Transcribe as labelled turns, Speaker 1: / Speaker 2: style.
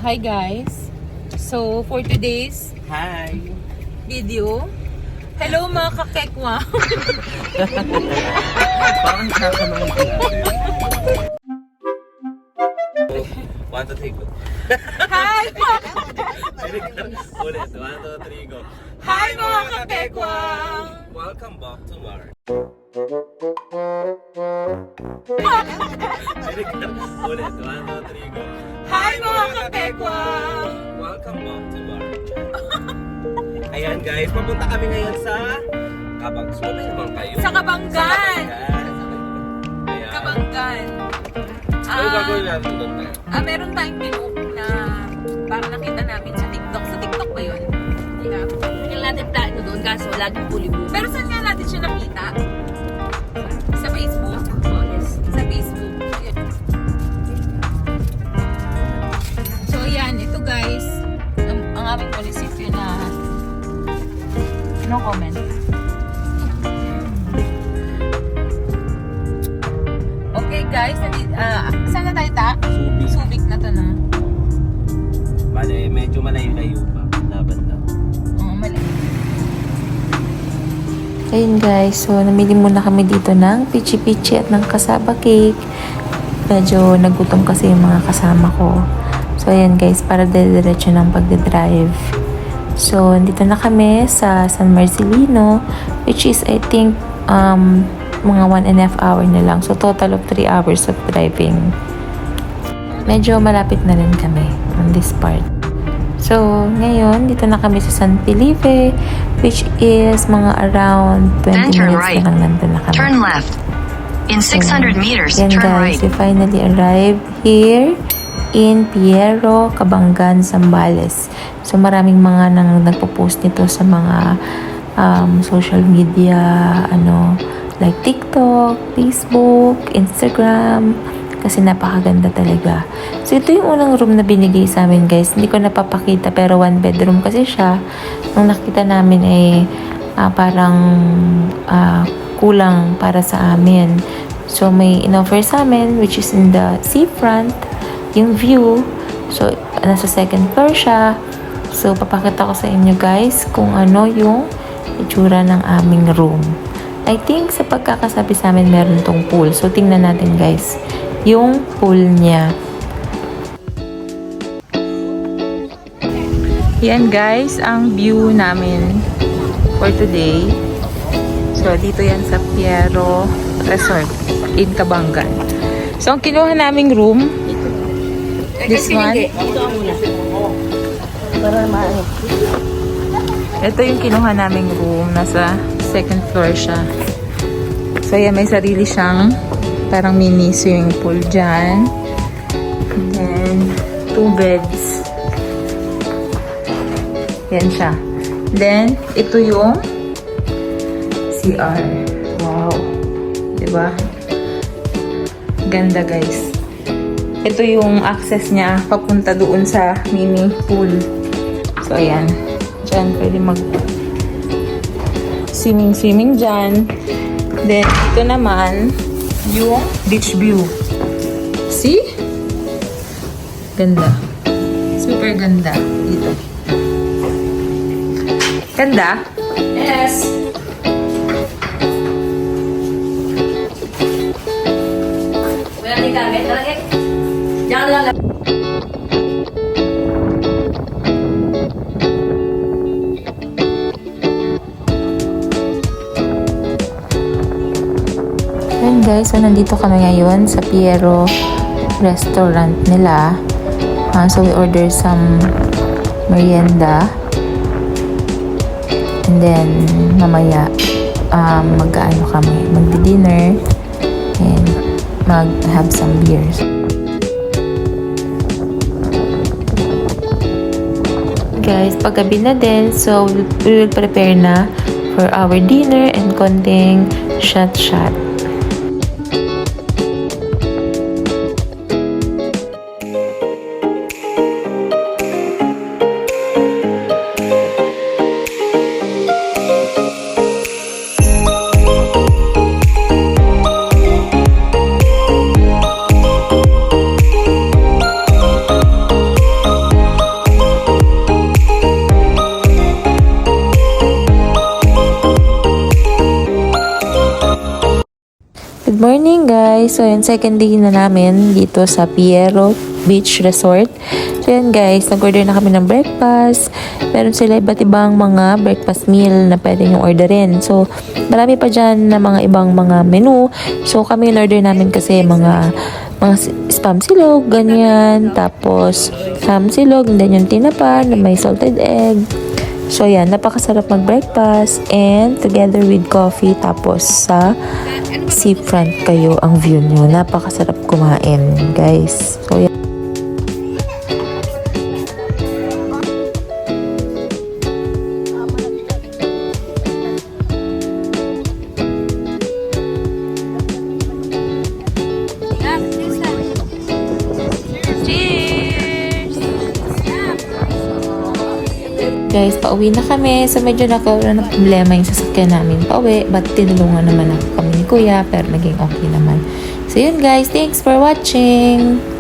Speaker 1: Hi guys. So for today's
Speaker 2: Hi!
Speaker 1: video, hello mga kakekwa.
Speaker 2: Parang kakanong natin. 1, 2, 3, go.
Speaker 1: Hi mga
Speaker 2: Ulit, 1, 2, 3, go.
Speaker 1: Hi mga kakekwa.
Speaker 2: Welcome back to Mars. Ulit, 1, 2, 3, go.
Speaker 1: Hi mga kakekwa.
Speaker 2: Welcome back to Mars. Ayan guys, papunta kami ngayon sa Kabang. Sumay naman kayo.
Speaker 1: Sa Kabanggan.
Speaker 2: Ayan.
Speaker 1: Kabanggan.
Speaker 2: Ano gagawin natin doon tayo?
Speaker 1: Meron tayong binook na parang nakita namin sa TikTok. Sa TikTok ba yun? Yeah.
Speaker 3: Hindi natin plano doon kaso laging puli-puli.
Speaker 1: Pero saan nga natin siya nakita? Sa Facebook?
Speaker 3: Oh, yes.
Speaker 1: Sa Facebook. Yun. So yan, ito guys, ang aming munisipyo na no comment. Okay guys, saan na tayo ta?
Speaker 2: Subic.
Speaker 1: Subic na to na.
Speaker 2: Bale, medyo malayo-layo pa. Laban lang.
Speaker 1: Oo, mali.
Speaker 4: Ayun guys, so namili muna kami dito ng pichi-pichi at ng kasaba cake. Medyo nagutom kasi yung mga kasama ko. So ayan guys, para diretso ng pagdadrive. So dito na kami sa San Marcelino, which is I think mga 1.5 hour na lang. So total of 3 hours of driving. Medyo malapit na rin kami on this part. So, ngayon, dito na kami sa San Felipe, which is mga around 20
Speaker 5: Then turn
Speaker 4: minutes
Speaker 5: right.
Speaker 4: na lang nandun na kami.
Speaker 5: Turn left. In 600 meters,
Speaker 4: Yan
Speaker 5: turn
Speaker 4: guys,
Speaker 5: right.
Speaker 4: we finally arrived here in Piero, Kabanggan, Zambales. So, maraming mga nagpo-post nito sa mga social media, like TikTok, Facebook, Instagram, kasi napakaganda talaga. So, ito yung unang room na binigay sa amin, guys. Hindi ko napapakita, pero 1 bedroom kasi siya. Nung nakita namin ay parang kulang para sa amin. So, may in-offer sa amin, which is in the seafront, yung view. So, nasa second floor siya. So, papakita ko sa inyo, guys, kung ano yung itsura ng aming room. I think sa pagkakasabi sa amin meron tong pool. So, tingnan natin guys, yung pool niya. Yan guys, ang view namin for today. So, dito yan sa Piero Resort in Kabanggan. So, ang kinuha naming room, this one.
Speaker 3: Dito ang muna. Para maano.
Speaker 4: Ito yung kinuha naming room. Nasa second floor siya. So, yan, may sarili siyang parang mini swimming pool dyan. And then, 2 beds. Yan siya. Then, ito yung CR. Wow. Diba? Ganda, guys. Ito yung access niya papunta doon sa mini pool. So, ayan. Diyan, pwede mag swimming dyan. Then, ito naman yung beach view. See? Ganda. Super ganda. Dito. Ganda?
Speaker 3: Yes. Wala ni kami. Talaga. Diyan lang.
Speaker 4: Ayan guys, so nandito kami ngayon sa Piero restaurant nila. So we order some merienda. And then mamaya mag-ano kami, magdi-dinner and mag-have some beers. Guys, paggabi na din, so we will prepare na for our dinner and konting shot. Good morning guys! So yun, second day na namin dito sa Piero Beach Resort. So yun guys, nag-order na kami ng breakfast. Meron sila iba't ibang mga breakfast meal na pwede nyo orderin. So marami pa dyan na mga ibang mga menu. So kami in-order namin kasi mga spam silog, ganyan. Tapos ham silog, and then yung tinapa na may salted egg. So yan, napakasarap mag-breakfast and together with coffee. Tapos sa seafront kayo ang view nyo. Napakasarap kumain guys. So yan. Guys, pauwi na kami. So, medyo nagkaroon ng problema yung sasakyan namin pauwi. But, tinulungan naman ako kami ni Kuya. Pero, naging okay naman. So, yun guys. Thanks for watching!